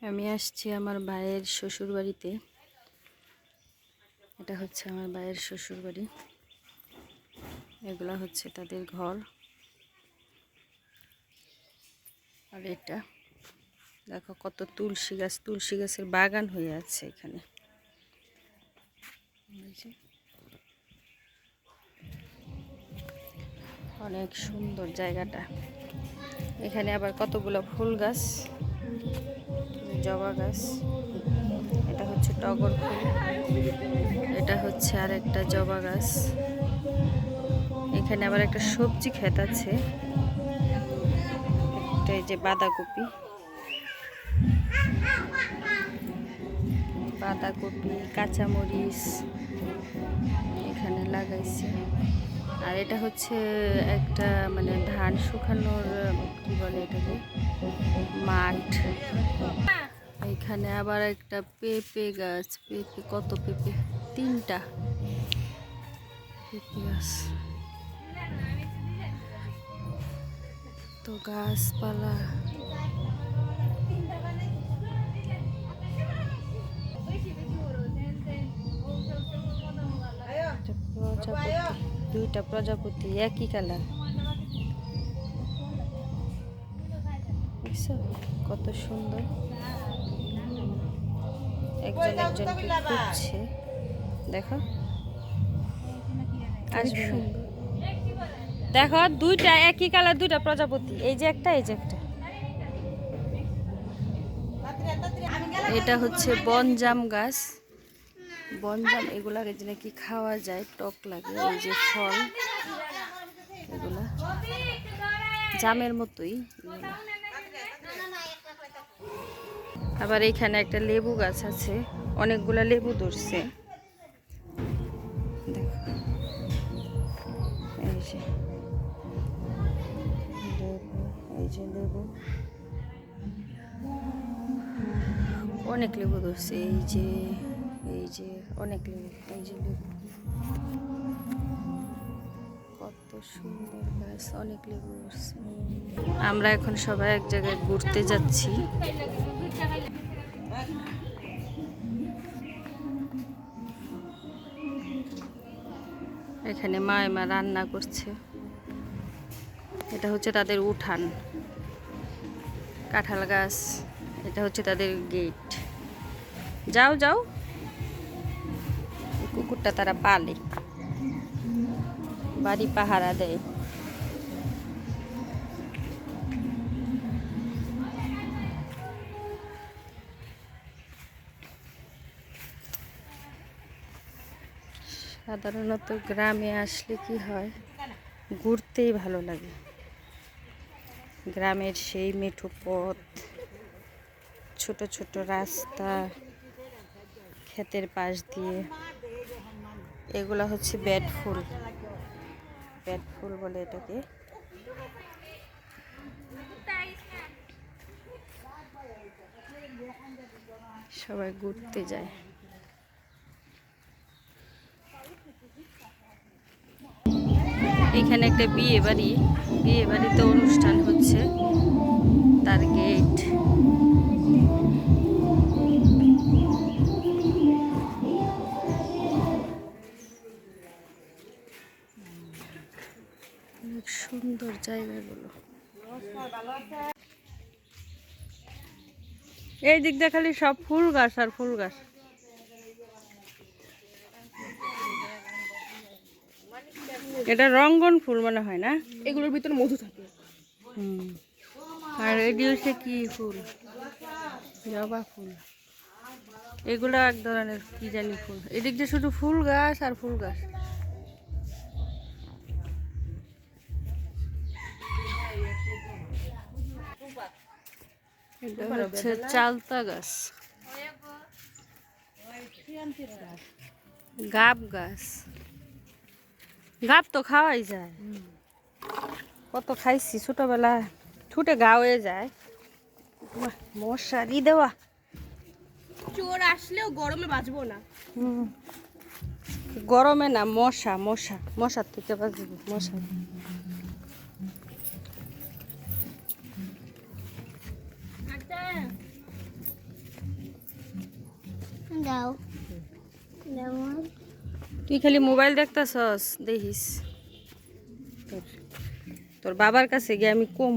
আমি আসছি আমার ভাইয়ের শ্বশুর বাড়িতে। এটা হচ্ছে আমার ভাইয়ের শ্বশুর বাড়ি। এগুলা হচ্ছে তাদের ঘর। আর এটা দেখো কত তুলসী গাছ, তুলসী গাছের বাগান হয়ে আছে এখানে। অনেক সুন্দর জায়গাটা। এখানে আবার কতগুলো ফুল গাছ, জবা গাছ। এটা হচ্ছে টগর ফুল, এটা হচ্ছে আর একটা জবা গাছ। এখানে আবার একটা সবজি ক্ষেত আছে, একটা এই যে বাঁধাকপি, কাঁচামরিচ এখানে লাগাইছে। আর এটা হচ্ছে একটা মানে ধান শুকানোর কি বলে এটাকে, মাঠ। এখানে আবার একটা পেঁপে গাছ, পেঁপে কত পেঁপে, 3টা পেঁপে গাছ। তো গাছপালা, প্রজাপতি, 2টা প্রজাপতি একই কালার। দেখছো কত সুন্দর, একজন একজনকে খুঁজছে। দেখো আসবে না। দেখো 2টা একই কালার, 2টা প্রজাপতি, এই যে একটা, এই যে একটা। এটা হচ্ছে বনজাম গাছ, বনজাম। এগুলা নাকি খাওয়া যায়, টক লাগে। এই যে ফল, এগুলা জামের মতোই। আবার এখানে একটা লেবু গাছ আছে, অনেকগুলা লেবু ধরছে। দেখো এই যে লেবু, এই যে লেবু, অনেক লেবু ধরছে। এই যে অনেক লেবু, এই যে লেবু, কত সুন্দর গাছ, অনেক লেবু ধরছে। আমরা এখন সবাই এক জায়গায় ঘুরতে যাচ্ছি। এখানে মা রান্না করছে। এটা হচ্ছে তাদের উঠান, কাঁঠাল গাছ। এটা হচ্ছে তাদের গেট। যাও যাও, কুকুরটা তারা পালে, বাড়ি পাহারা দেয়। সাধারণত গ্রামে আসলে কি হয়, ঘুরতেই ভালো লাগে। গ্রামের সেই মেঠো পথ, ছোট ছোট রাস্তা, ক্ষেতের পাশ দিয়ে। এগুলা হচ্ছে বেড ফুল, বেড ফুল বলে এটাকে। সবাই ঘুরতে যায়। এখানে একটা বিয়ে বাড়ি, বিয়ে বাড়িতে অনুষ্ঠান হচ্ছে, তার গেট। অনেক সুন্দর জায়গাগুলো। এই দিক দিয়ে খালি সব ফুল গাছ আর ফুল গাছ। এটা রঙ্গন ফুল মনে হয় না, এগুলোর ভিতরে মধু থাকে। আর এটি হচ্ছে কি ফুল, জবা ফুল। এগুলো এক ধরনের কি জানি ফুল। এদিক দিয়ে শুধু ফুল গাছ আর ফুল গাছ। এটা হচ্ছে চালতা গাছ, গাব গাছ। গাব তো খাওয়াই যায়, কত খাইছি ছোটবেলায়, ঠুটে গা হয়ে যায়। মশারি দেওয়া, চোর আসলেও গরমে বাঁচবো না। গরমে না, মশা মশা, মশার থেকে বাঁচবো, মশা। দাও যেমন তুই খালি মোবাইল দেখতাছস দেখিস তোর তোর বাবার কাছে গিয়ে আমি কম